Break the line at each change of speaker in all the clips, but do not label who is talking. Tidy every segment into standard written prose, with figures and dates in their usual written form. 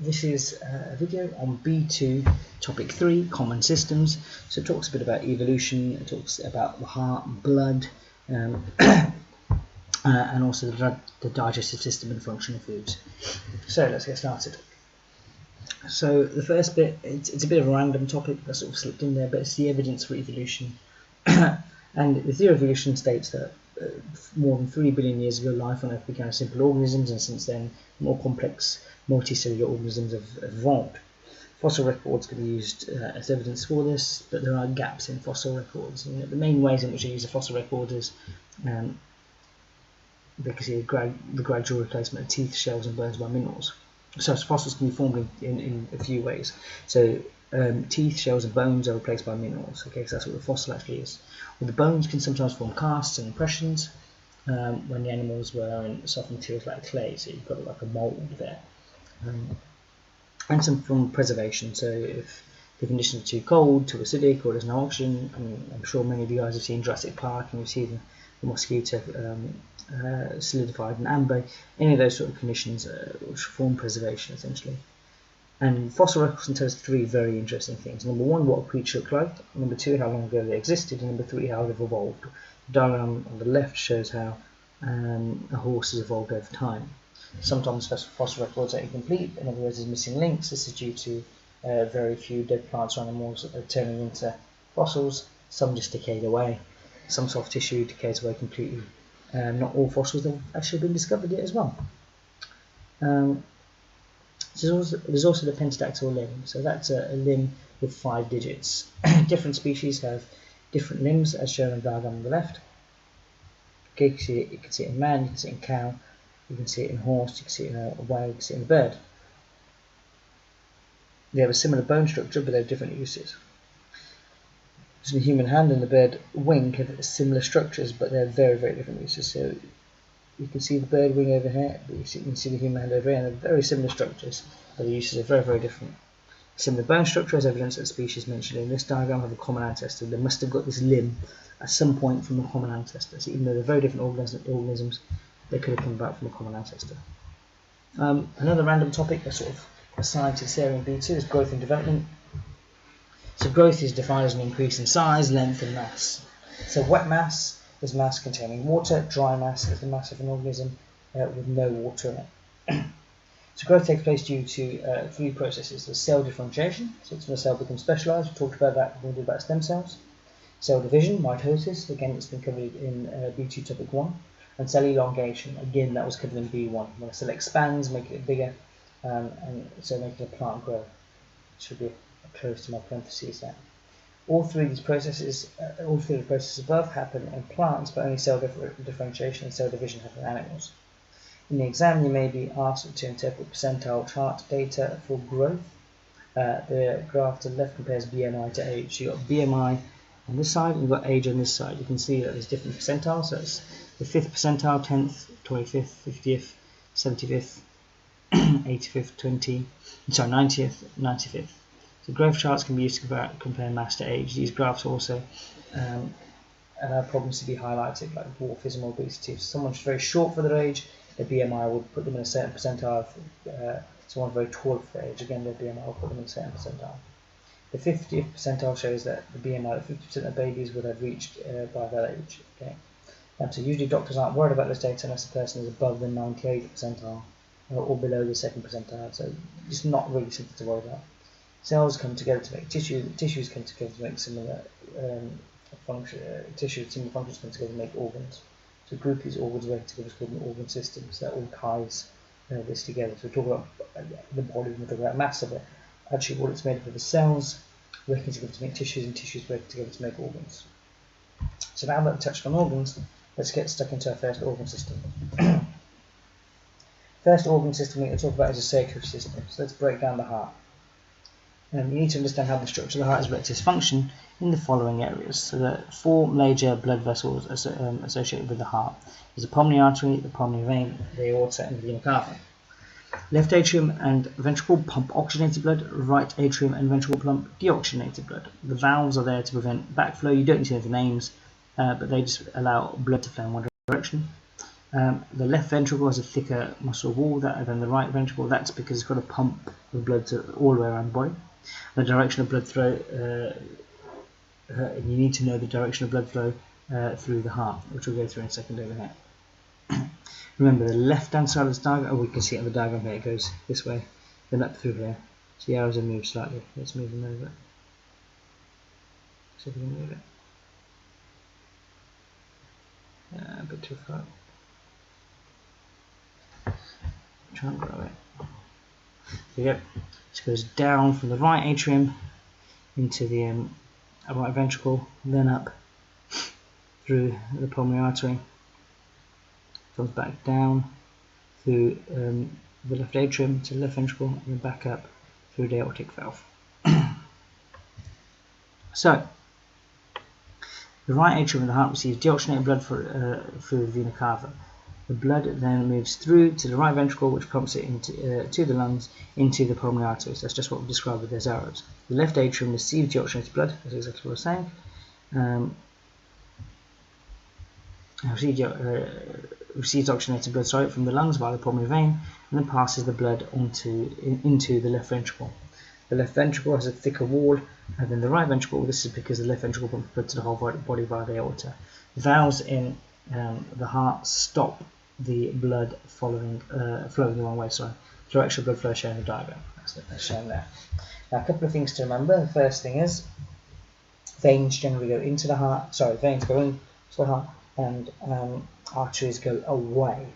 This is a video on B2 topic 3, common systems. So it talks a bit about evolution, it talks about the heart, blood, and also the digestive system and function of foods. So let's get started. So the first bit, it's a bit of a random topic that sort of slipped in there, but it's the evidence for evolution. And the theory of evolution states that more than 3 billion years ago, life on Earth began as simple organisms, and since then, more complex multicellular organisms have evolved. Fossil records can be used as evidence for this, but there are gaps in fossil records. And the main ways in which you use a fossil record is because the gradual replacement of teeth, shells, and bones by minerals. So fossils can be formed in a few ways. So teeth, shells, and bones are replaced by minerals. Okay, so that's what the fossil actually is. Well, the bones can sometimes form casts and impressions when the animals were in soft materials like clay. So you've got like a mold there. And some from preservation. So if the conditions are too cold, too acidic, or there's no oxygen, I'm sure many of you guys have seen Jurassic Park and you've seen the mosquito solidified in amber. Any of those sort of conditions which form preservation essentially. And fossil records can tell us 3 very interesting things. Number 1, what a creature looked like. Number 2, how long ago they existed. And number 3, how they've evolved. The diagram on the left shows how a horse has evolved over time. Sometimes fossil records are incomplete, in other words, there's missing links. This is due to very few dead plants or animals turning into fossils. Some just decayed away. Some soft tissue decays away completely. Not all fossils have actually been discovered yet as well. There's also the pentadactyl limb. So that's a limb with 5 digits. Different species have different limbs, as shown in the diagram on the left. Okay, you can see it in man, you can see it in cow, you can see it in horse, you can see it in a whale, you can see it in a bird. They have a similar bone structure, but they have different uses. So the human hand and the bird wing have similar structures, but they have very, very different uses. So you can see the bird wing over here, but you can see the human hand over here, and they're very similar structures, but the uses are very, very different. Similar bone structure is evidence that species mentioned in this diagram have a common ancestor. They must have got this limb at some point from a common ancestor. So even though they're very different organisms, they could have come about from a common ancestor. Another random topic that's sort of assigned to this area in B2 is growth and development. So growth is defined as an increase in size, length, and mass. So wet mass is mass containing water. Dry mass is the mass of an organism with no water in it. So growth takes place due to 3 processes. There's cell differentiation, so it's when a cell becomes specialised. We talked about that when we did about stem cells. Cell division, mitosis, again it's been covered in B2 topic 1. And cell elongation, again that was covered in B1. When a cell expands, making it bigger, and so making a plant grow. Should be close to my parentheses there. All 3 of these processes, all 3 of the processes above happen in plants, but only cell differentiation and cell division happen in animals. In the exam, you may be asked to interpret percentile chart data for growth. The graph to the left compares BMI to age. So you've got BMI on this side, and you've got age on this side. You can see that there's different percentiles. So it's the 5th percentile, 10th, 25th, 50th, 75th, 85th, 90th, 95th. So growth charts can be used to compare mass to age. These graphs also allow problems to be highlighted, like dwarfism or obesity. If someone's very short for their age, their BMI would put them in a certain percentile. Someone very tall for their age, again their BMI will put them in a certain percentile. The 50th percentile shows that the BMI of 50% of babies would have reached by that age. Okay. So usually doctors aren't worried about this data unless the person is above the 98th percentile or below the 2nd percentile. So it's not really something to worry about. Cells come together to make tissue. Tissues come together to make similar similar functions come together to make organs. So group these organs work together is called an organ system. So that all ties this together. So we talk about the body, we talk about mass of it. Actually, what it's made up of is cells working together to make tissues, and tissues working together to make organs. So now that we've touched on organs, let's get stuck into our first organ system. First organ system we're going to talk about is a circulatory system. So let's break down the heart. You need to understand how the structure of the heart is related to its function in the following areas. So there are 4 major blood vessels associated with the heart. There's the pulmonary artery, the pulmonary vein, the aorta, and the vena cava. Left atrium and ventricle pump oxygenated blood, right atrium and ventricle pump deoxygenated blood. The valves are there to prevent backflow. You don't need to know the names, but they just allow blood to flow in one direction. The left ventricle has a thicker muscle wall than the right ventricle. That's because it's got to pump the blood all the way around the body. The direction of blood flow, and you need to know the direction of blood flow through the heart, which we'll go through in a second over here. Remember, the left-hand side of this diagram, we can see it on the diagram here, it goes this way, then up through here. So the arrows are moved slightly. Let's move them over. See if we can move it. A bit too far. Try and grow it. There you go. It goes down from the right atrium into the right ventricle, then up through the pulmonary artery, comes back down through the left atrium to the left ventricle, and then back up through the aortic valve. So, the right atrium of the heart receives deoxygenated blood through the vena cava. The blood then moves through to the right ventricle, which pumps it into to the lungs, into the pulmonary arteries. That's just what we described with those arrows. The left atrium receives deoxygenated blood, that's exactly what I was saying. Receives oxygenated blood from the lungs via the pulmonary vein, and then passes the blood into the left ventricle. The left ventricle has a thicker wall than the right ventricle. This is because the left ventricle pumps blood to the whole body via the aorta. The valves in the heart stop the blood flowing the wrong way. Sorry, through extra blood flow shown in the diagram. That's shown there. Now, a couple of things to remember. The first thing is veins generally go into the heart. Sorry, veins go into the heart, and arteries go away.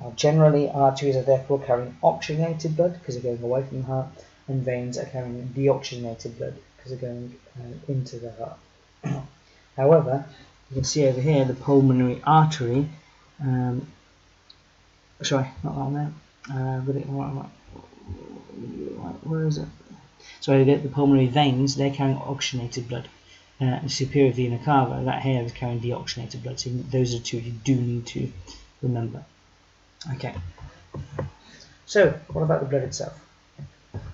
Now, generally, arteries are therefore carrying oxygenated blood because they're going away from the heart, and veins are carrying deoxygenated blood because they're going into the heart. However, you can see over here the pulmonary artery. Sorry, not that one there. Where is it? Sorry, the pulmonary veins, they're carrying oxygenated blood. The superior vena cava, that here is carrying deoxygenated blood. So those are two you do need to remember. Okay. So what about the blood itself?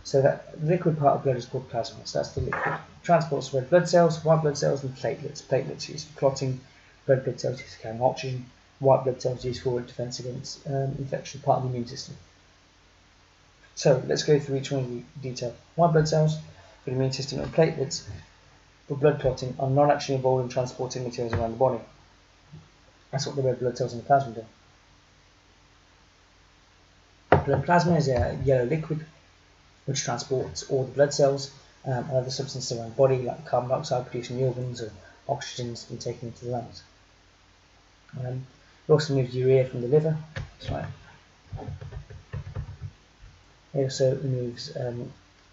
So that liquid part of blood is called plasma. So that's the liquid. Transports red blood cells, white blood cells, and platelets. Platelets used for clotting. Red blood cells used for carrying oxygen. White blood cells used for defense against infection, part of the immune system. So let's go through each one in detail. White blood cells for the immune system, and platelets for blood clotting are not actually involved in transporting materials around the body. That's what the red blood cells in the plasma do. Blood plasma is a yellow liquid which transports all the blood cells and other substances around the body, like carbon dioxide produced in the organs or oxygen that's been taken into the lungs. It also moves urea from the liver. That's right. It also removes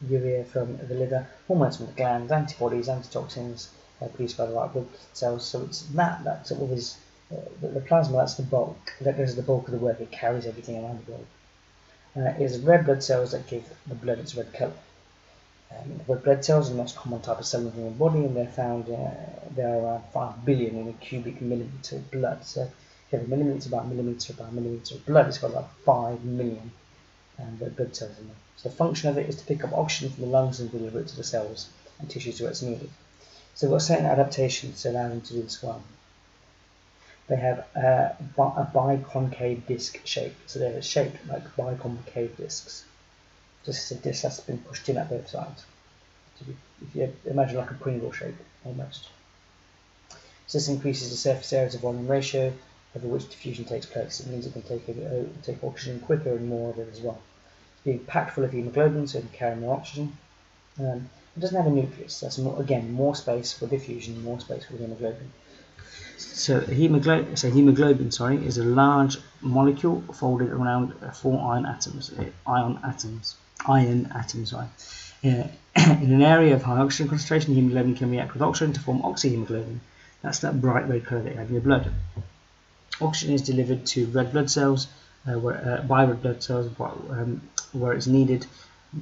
urea from the liver, hormones from the glands, antibodies, antitoxins produced by the white blood cells. So it's that sort of is the plasma. That's the bulk. That does the bulk of the work. It carries everything around the body. It is red blood cells that give the blood its red colour. The red blood cells are the most common type of cell in the human body, and they're found there are around 5 billion in a cubic millimetre of blood. So if you have a millimetre by millimetre by millimetre of blood, it's got about 5 million red blood cells in there. So the function of it is to pick up oxygen from the lungs and deliver it to the cells and tissues where it's needed. So we've got certain adaptations to allow them to do this well. They have a biconcave disc shape, so they're shaped like biconcave discs. Just a disc that's been pushed in at both sides. So if you imagine like a Pringle shape, almost. So this increases the surface area to volume ratio over which diffusion takes place. It means it can take oxygen quicker and more of it as well. It's being packed full of hemoglobin, so it can carry more oxygen. It doesn't have a nucleus. That's more space for diffusion, more space for hemoglobin. So hemoglobin, is a large molecule folded around 4 iron atoms. In an area of high oxygen concentration, hemoglobin can react with oxygen to form oxyhemoglobin. That's that bright red colour that you have in your blood. Oxygen is delivered to red blood cells by red blood cells where it's needed.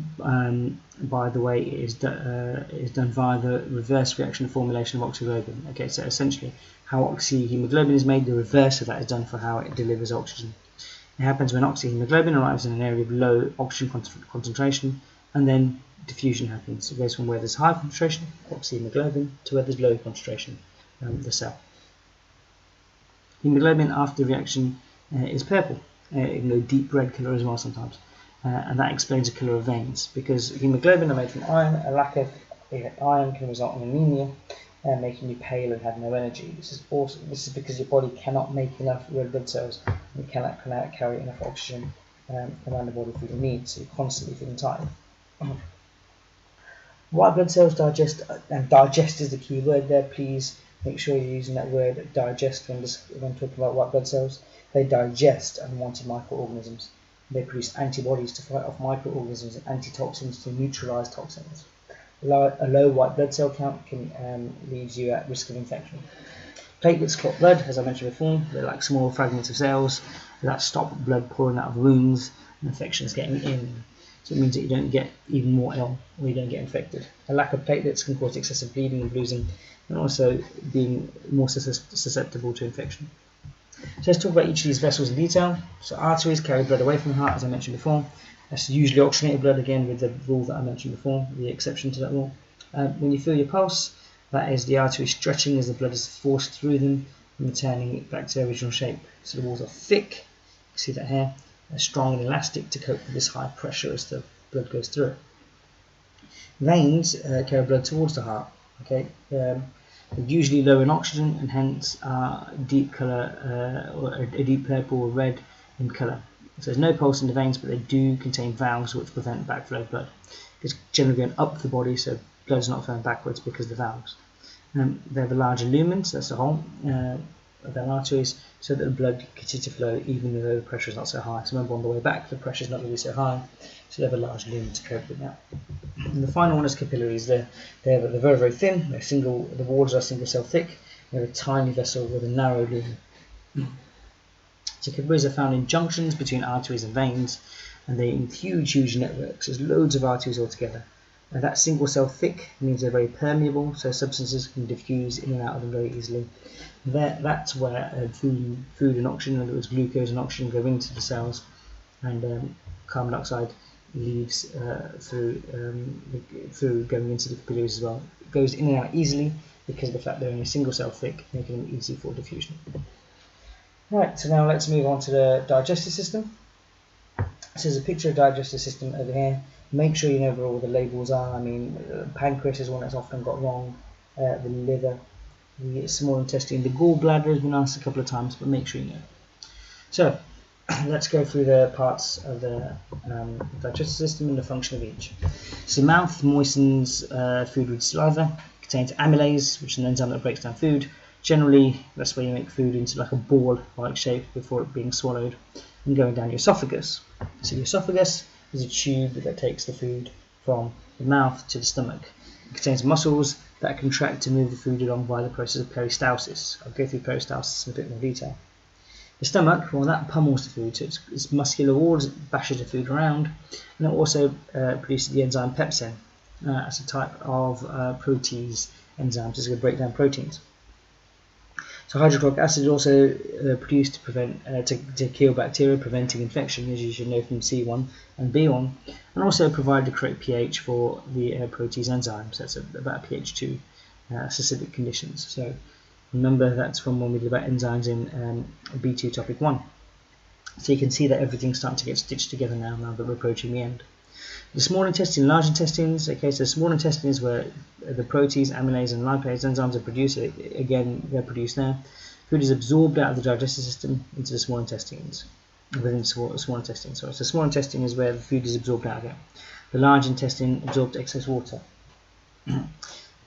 By the way, it is done via the reverse reaction of formulation of oxyglobin. Okay, so essentially, how oxyhemoglobin is made, the reverse of that is done for how it delivers oxygen. It happens when oxyhemoglobin arrives in an area of low oxygen concentration, and then diffusion happens. It goes from where there's high concentration, oxyhemoglobin, to where there's low concentration, the cell. Hemoglobin, after the reaction, is purple. It can go deep red colour as well sometimes. And that explains the colour of veins, because hemoglobin are made from iron. A lack of iron can result in anemia, making you pale and have no energy. This is because your body cannot make enough red blood cells and cannot carry enough oxygen around the body for your needs, so you're constantly feeling tired. White blood cells digest, and digest is the key word there. Please make sure you're using that word digest when talking about white blood cells. They digest unwanted microorganisms. They produce antibodies to fight off microorganisms and antitoxins to neutralize toxins. A low white blood cell count can leave you at risk of infection. Platelets clot blood, as I mentioned before. They're like small fragments of cells that stop blood pouring out of wounds and infections getting in. So it means that you don't get even more ill, or you don't get infected. A lack of platelets can cause excessive bleeding and bruising, and also being more susceptible to infection. So let's talk about each of these vessels in detail. So arteries carry blood away from the heart, as I mentioned before. That's usually oxygenated blood, again with the rule that I mentioned before, the exception to that rule. When you feel your pulse, that is the artery stretching as the blood is forced through them and returning it back to their original shape. So the walls are thick, you see that here. They're strong and elastic to cope with this high pressure as the blood goes through it. Veins carry blood towards the heart. Okay, they're usually low in oxygen and hence are deep colour, or a deep purple or red in colour. So there's no pulse in the veins, but they do contain valves which prevent backflow of blood. It's generally going up the body, so blood's not flowing backwards because of the valves. They have a larger lumen, so that's the whole of their arteries, so that the blood continues to flow even though the pressure is not so high. So remember, on the way back the pressure is not going to be so high, so they have a large lumen to cope with that. And the final one is capillaries. They're very, very thin. The walls are single cell thick. They're a tiny vessel with a narrow lumen. So capillaries are found in junctions between arteries and veins, and they in huge networks. There's loads of arteries altogether. And that single cell thick means they're very permeable, so substances can diffuse in and out of them very easily. That's where food and oxygen, in other words glucose and oxygen, go into the cells, and carbon dioxide leaves through going into the capillaries as well. It goes in and out easily because of the fact they're only single cell thick, making them easy for diffusion. Right, so now let's move on to the digestive system. So there's a picture of the digestive system over here. Make sure you know where all the labels are. I mean, pancreas is one that's often got wrong, the liver, the small intestine, the gallbladder has been asked a couple of times, but make sure you know. So let's go through the parts of the digestive system and the function of each. So the mouth moistens food with saliva, contains amylase, which is an enzyme that breaks down food. Generally, that's where you make food into like a ball-like shape before it being swallowed and going down your esophagus. So your esophagus is a tube that takes the food from the mouth to the stomach. It contains muscles that contract to move the food along via the process of peristalsis. I'll go through peristalsis in a bit more detail. The stomach, well, that pummels the food, so it's muscular walls, it bashes the food around, and it also produces the enzyme pepsin as a type of protease enzyme, so it's going to break down proteins. So hydrochloric acid is also produced to prevent to kill bacteria, preventing infection, as you should know from C1 and B1, and also provide the correct pH for the protease enzymes. That's about pH 2 acidic conditions. So remember, that's from when we did about enzymes in B2 topic 1. So you can see that everything's starting to get stitched together now that we're approaching the end. The small intestine, large intestines. Okay, so small intestine is where the protease, amylase, and lipase enzymes are produced. Again, they're produced there. Food is absorbed out of the digestive system into the small intestines. Within small intestine, sorry. So small intestine is where the food is absorbed out of it. The large intestine absorbs excess water.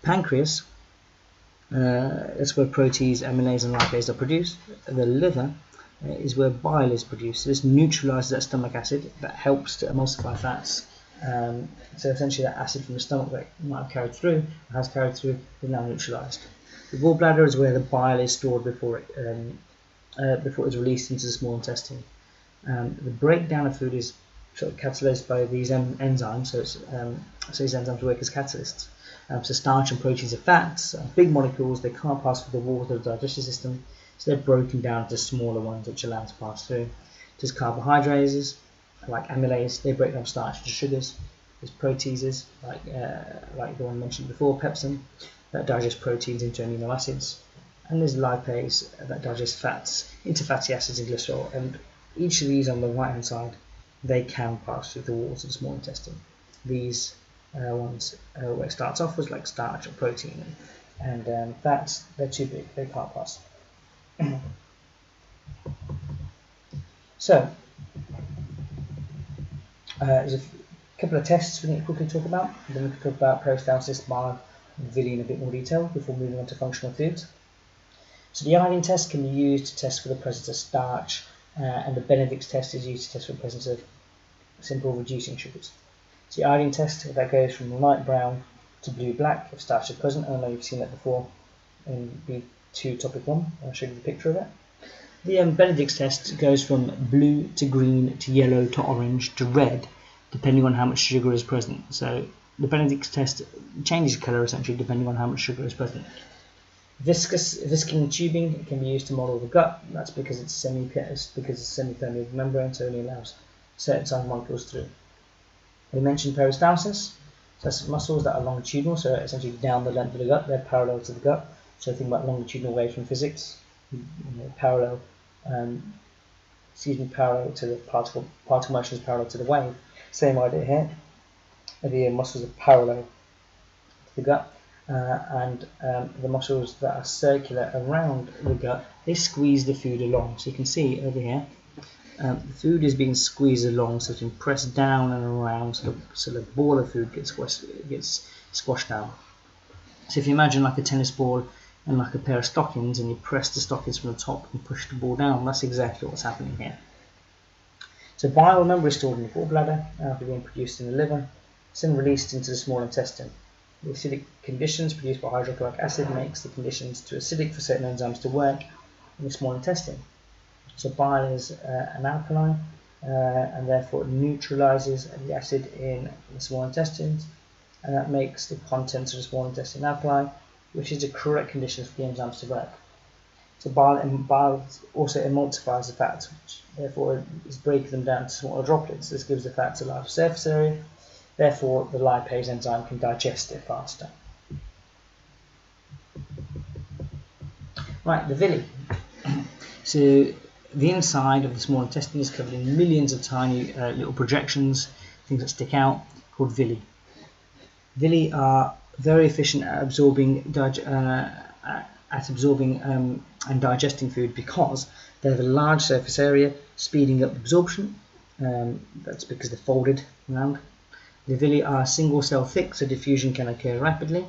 Pancreas, that's where protease, amylase, and lipase are produced. The liver is where bile is produced. So this neutralizes that stomach acid that helps to emulsify fats. So essentially that acid from the stomach that might have carried through, or has carried through, is now neutralized. The gallbladder is where the bile is stored before it is released into the small intestine. The breakdown of food is sort of catalyzed by these enzymes, so these enzymes work as catalysts. So starch and proteins are fats, big molecules. They can't pass through the walls of the digestive system, so they're broken down into smaller ones which allow them to pass through. There's carbohydrates, like amylase, they break down starch into sugars. There's proteases, like the one mentioned before, pepsin, that digest proteins into amino acids. and there's lipase that digests fats into fatty acids and glycerol, and each of these on the right hand side, they can pass through the walls of the small intestine. These ones where it starts off was like starch or protein, and fats, they're too big, they can't pass. So there's a couple of tests we need to quickly talk about, and then we can talk about peristalsis, bile, and villi in a bit more detail before moving on to functional foods. So the iodine test can be used to test for the presence of starch, and the Benedict's test is used to test for the presence of simple reducing sugars. So the iodine test, that goes from light brown to blue-black if starch is present. I know you've seen that before in B2 topic 1. I'll show you the picture of it. The Benedict's test goes from blue to green to yellow to orange to red, depending on how much sugar is present. So the Benedict's test changes colour essentially depending on how much sugar is present. Viscing tubing can be used to model the gut. That's because it's semi-permeable membrane, so it only allows certain size molecules through. We mentioned peristalsis. So that's muscles that are longitudinal, so essentially down the length of the gut. They're parallel to the gut. So think about longitudinal waves from physics. Parallel to the particle motion is parallel to the wave. Same idea here. The muscles are parallel to the gut, and the muscles that are circular around the gut, they squeeze the food along. So you can see over here, the food is being squeezed along, so it's being pressed down and around, so the ball of food gets squashed down. So if you imagine like a tennis ball and like a pair of stockings, and you press the stockings from the top and push the ball down, that's exactly what's happening here. So bile, remember, is stored in the gallbladder, after being produced in the liver, it's then released into the small intestine. The acidic conditions produced by hydrochloric acid makes the conditions too acidic for certain enzymes to work in the small intestine. So bile is an alkaline, and therefore it neutralizes the acid in the small intestines, and that makes the contents of the small intestine alkaline, which is the correct conditions for the enzymes to work. So bile also emulsifies the fats, which therefore is breaking them down to smaller droplets. This gives the fats a larger surface area, therefore the lipase enzyme can digest it faster. Right, the villi. So the inside of the small intestine is covered in millions of tiny little projections, things that stick out, called villi. Villi are very efficient at absorbing and digesting food because they have a large surface area, speeding up absorption. That's because they're folded around. The villi are single cell thick, so diffusion can occur rapidly.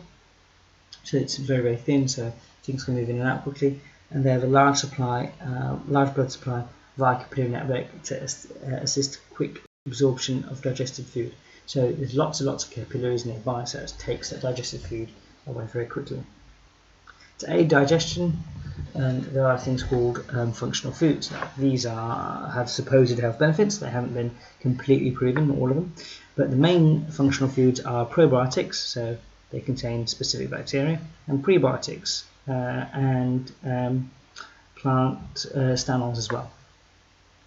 So it's very, very thin, so things can move in and out quickly. And they have a large blood supply via capillary network to assist quick absorption of digested food. So there's lots and lots of capillaries nearby, so it takes that digested food away very quickly. To aid digestion, there are things called functional foods. Now, these have supposed health benefits. They haven't been completely proven, all of them. But the main functional foods are probiotics, so they contain specific bacteria, and prebiotics, and plant stanols as well.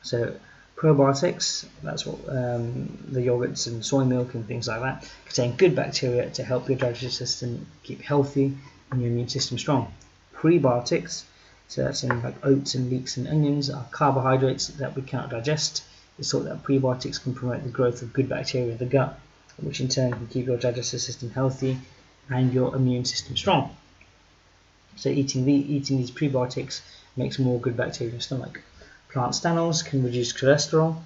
So probiotics, that's what the yogurts and soy milk and things like that, contain good bacteria to help your digestive system keep healthy and your immune system strong. Prebiotics, so that's in like oats and leeks and onions, are carbohydrates that we cannot digest. It's thought that prebiotics can promote the growth of good bacteria in the gut, which in turn can keep your digestive system healthy and your immune system strong. So eating these prebiotics makes more good bacteria in the stomach. Plant stanols can reduce cholesterol,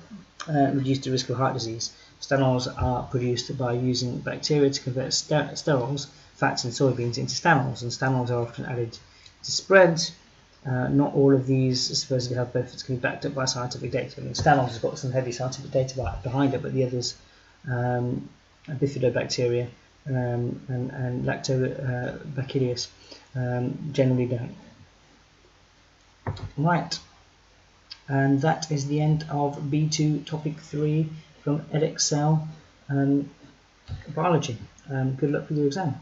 reduce the risk of heart disease. Stanols are produced by using bacteria to convert sterols, fats in soybeans, into stanols, and stanols are often added to spreads. Not all of these supposedly health benefits can be backed up by scientific data. I mean, stanols has got some heavy scientific data behind it, but the others, bifidobacteria and lactobacillus, generally don't. Right, and that is the end of B2 topic 3 from Edexcel Biology. Good luck with your exam.